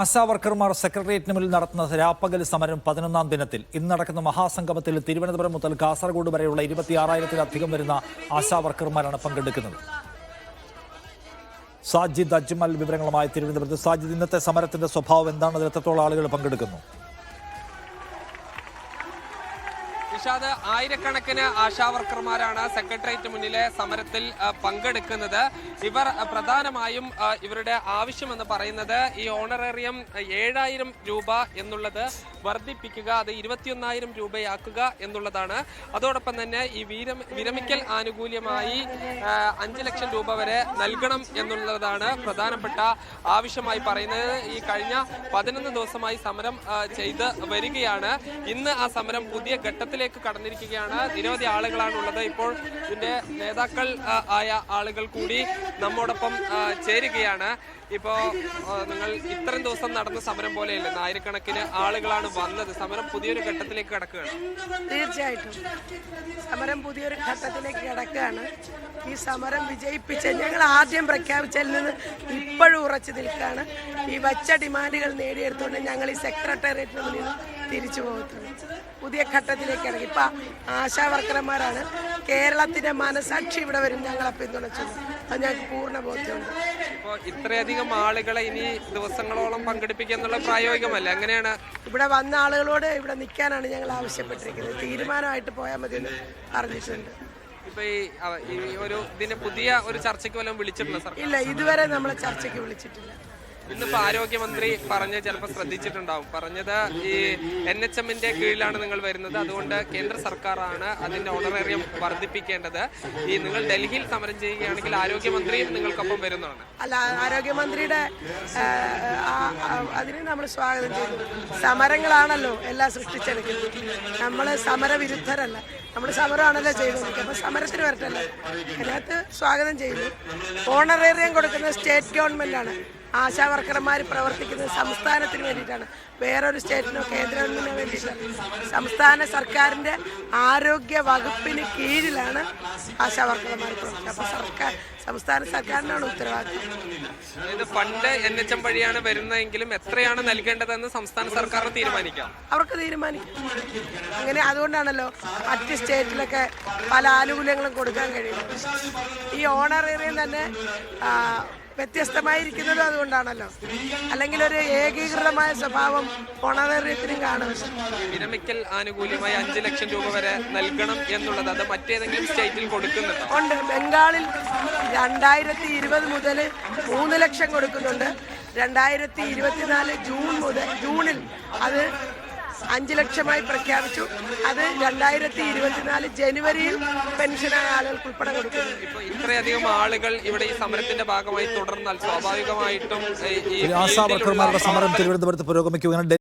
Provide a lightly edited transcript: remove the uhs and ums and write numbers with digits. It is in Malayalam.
ആശാവർക്കർമാർ സെക്രട്ടേറിയറ്റിന് മുന്നിൽ നടത്തുന്ന രാപ്പകൽ സമരം 11ാം ദിനത്തിൽ ഇന്ന് നടക്കുന്ന മഹാസംഗമത്തിൽ തിരുവനന്തപുരം മുതൽ കാസർഗോഡ് വരെയുള്ള 26,000-ലധികം വരുന്ന ആശാവർക്കർമാരാണ് പങ്കെടുക്കുന്നത്. സാജിദ് അജ്മൽ വിവരങ്ങളുമായി തിരുവനന്തപുരത്ത്. സാജിദ്, ഇന്നത്തെ സമരത്തിന്റെ സ്വഭാവം എന്താണ്? എത്രത്തോളം ആളുകൾ പങ്കെടുക്കുന്നു? ഇഷാദ്, ആയിരക്കണക്കിന് ആശാവർക്കർമാരാണ് സെക്രട്ടേറിയറ്റ് മുന്നിലെ സമരത്തിൽ പങ്കെടുക്കുന്നത്. ഇവർ പ്രധാനമായും ഇവരുടെ ആവശ്യമെന്ന് പറയുന്നത് ഈ ഓണറേറിയം 7,000 രൂപ എന്നുള്ളത് വർദ്ധിപ്പിക്കുക, അത് 21,000 രൂപയാക്കുക എന്നുള്ളതാണ്. അതോടൊപ്പം തന്നെ ഈ വിരമിക്കൽ ആനുകൂല്യമായി 5 ലക്ഷം രൂപ വരെ നൽകണം എന്നുള്ളതാണ് പ്രധാനപ്പെട്ട ആവശ്യമായി പറയുന്നത്. ഈ കഴിഞ്ഞ 11 ദിവസമായി സമരം ചെയ്ത് വരികയാണ്. ഇന്ന് ആ സമരം പുതിയ ഘട്ടത്തിലേക്ക് കടന്നിരിക്കുകയാണ്. നിരവധി ആളുകളാണുള്ളത്. ഇപ്പോൾ ഇതിന്റെ നേതാക്കൾ ആയ ആളുകൾ കൂടി നമ്മോടൊപ്പം ചേരുകയാണ്. ഇപ്പോൾ നിങ്ങൾ ഇത്രയും ദിവസം നടന്ന സമരം പോലെയല്ല, ആയിരക്കണക്കിന് ആളുകളാണ് വന്നത്. സമരം പുതിയൊരു ഘട്ടത്തിലേക്ക് കടക്കുകയാണ്. തീർച്ചയായിട്ടും സമരം പുതിയൊരു ഘട്ടത്തിലേക്ക് കിടക്കുകയാണ്. ഈ സമരം വിജയിപ്പിച്ച് ഞങ്ങൾ ആദ്യം പ്രഖ്യാപിച്ചതിൽ നിന്ന് ഇപ്പോഴും ഉറച്ചു നിൽക്കുകയാണ്. ഈ വച്ച ഡിമാൻഡുകൾ നേടിയെടുത്തുകൊണ്ട് ഞങ്ങൾ ഈ സെക്രട്ടേറിയറ്റിന് മുന്നിൽ തിരിച്ചു പോകത്തുള്ളൂ. പുതിയ ഘട്ടത്തിലേക്ക് ഇറങ്ങി. ഇപ്പം ആശാവർക്കർമാരാണ് കേരളത്തിന്റെ മനസാക്ഷി ഇവിടെ വരും ഞങ്ങളെ പിന്തുണച്ചത്. അത് ഞങ്ങൾക്ക് പൂർണ്ണ ബോധ്യമുണ്ട്. ഇപ്പോൾ ഇത്രയധികം ആളുകളെ ഇനി ദിവസങ്ങളോളം പങ്കെടുപ്പിക്കുക എന്നുള്ള പ്രായോഗികമല്ല. എങ്ങനെയാണ്? ഇവിടെ വന്ന ആളുകളോട് ഇവിടെ നിൽക്കാനാണ് ഞങ്ങൾ ആവശ്യപ്പെട്ടിരിക്കുന്നത്. തീരുമാനമായിട്ട് പോയാൽ മതി എന്ന് പറഞ്ഞിട്ടുണ്ട്. ഇപ്പൊ ഈ ഒരു ഇതിന് പുതിയ ഒരു ചർച്ചയ്ക്ക് വല്ലതും വിളിച്ചിട്ടുണ്ടോ സർ? ഇല്ല, ഇതുവരെ നമ്മളെ ചർച്ചയ്ക്ക് വിളിച്ചിട്ടില്ല. ഇന്നിപ്പോ ആരോഗ്യമന്ത്രി പറഞ്ഞ് ചിലപ്പോൾ ശ്രദ്ധിച്ചിട്ടുണ്ടാവും. പറഞ്ഞത് ഈ NHMന്റെ കീഴിലാണ് നിങ്ങൾ വരുന്നത്, അതുകൊണ്ട് കേന്ദ്ര സർക്കാരാണ് അതിന്റെ ഓണറേറിയം വർദ്ധിപ്പിക്കേണ്ടത്. ഈ നിങ്ങൾ ഡൽഹിയിൽ സമരം ചെയ്യുകയാണെങ്കിൽ ആരോഗ്യമന്ത്രി നിങ്ങൾക്കൊപ്പം വരുന്നതാണ്. അല്ല, ആരോഗ്യമന്ത്രിയുടെ അതിന് നമ്മൾ സ്വാഗതം ചെയ്യുന്നു. സമരങ്ങളാണല്ലോ എല്ലാം സൃഷ്ടിച്ചെടുക്കുന്നത്. നമ്മൾ സമരവിരുദ്ധരല്ല, നമ്മൾ സമരമാണല്ലോ ചെയ്തുകൊണ്ടിരിക്കുക. അപ്പോൾ സമരത്തിന് വരട്ടല്ലോ, അതിനകത്ത് സ്വാഗതം ചെയ്യുന്നു. ഓണറേറിയം കൊടുക്കുന്നത് സ്റ്റേറ്റ് ഗവൺമെൻറ്റാണ്. ആശാവർക്കർമാർ പ്രവർത്തിക്കുന്നത് സംസ്ഥാനത്തിന് വേണ്ടിയിട്ടാണ്, വേറൊരു സ്റ്റേറ്റിനോ കേന്ദ്ര ഗവൺമെന്റിനോ വേണ്ടിയിട്ടാണ്. സംസ്ഥാന സർക്കാരിൻ്റെ ആരോഗ്യ വകുപ്പിന് കീഴിലാണ് ആശാവർക്കർമാർ പ്രവർത്തിക്കുന്നത്. അപ്പോൾ സംസ്ഥാന സർക്കാരിനാണ് ഉത്തരവാദിത്വം. ഇത് ഫണ്ട് NHM വഴിയാണ് വരുന്നതെങ്കിലും എത്രയാണ് നൽകേണ്ടതെന്ന് സംസ്ഥാന സർക്കാരിന് തീരുമാനിക്കാം. അവർക്ക് തീരുമാനിക്കാം. അങ്ങനെ അതുകൊണ്ടാണല്ലോ മറ്റ് സ്റ്റേറ്റിലൊക്കെ പല ആനുകൂല്യങ്ങളും കൊടുക്കാൻ കഴിയുന്നത്. ഈ ഓണറേറിയം തന്നെ വ്യത്യസ്തമായിരിക്കുന്നതും അതുകൊണ്ടാണല്ലോ. അല്ലെങ്കിൽ ഒരു ഏകീകൃതമായ സ്വഭാവം ഓണറേറിയത്തിനും കാണുമല്ലോ. വിരമിക്കൽ ആനുകൂല്യമായി 5 ലക്ഷം രൂപ വരെ നൽകണം എന്നുള്ളത് അത് മറ്റേതെങ്കിലും സ്റ്റേറ്റിൽ കൊടുക്കുന്നുണ്ടോ? ഉണ്ട്. ബംഗാളിൽ 2020 മുതൽ 3 ലക്ഷം കൊടുക്കുന്നുണ്ട്. 2024 ജൂണിൽ അത് 5 ലക്ഷമായി പ്രഖ്യാപിച്ചു. അത് 2024 ജനുവരിയിൽ പെൻഷനായ ആളുകൾക്ക് ഉൾപ്പെടെ കൊടുക്കുന്നു. ഇപ്പൊ ഇത്രയധികം ആളുകൾ ഇവിടെ ഈ സമരത്തിന്റെ ഭാഗമായി തുടർന്നാൽ സ്വാഭാവികമായിട്ടും ആശാവർക്കർമാരുടെ സമരം തിരുവനന്തപുരത്ത് പുരോഗമിക്കുകയാണ്.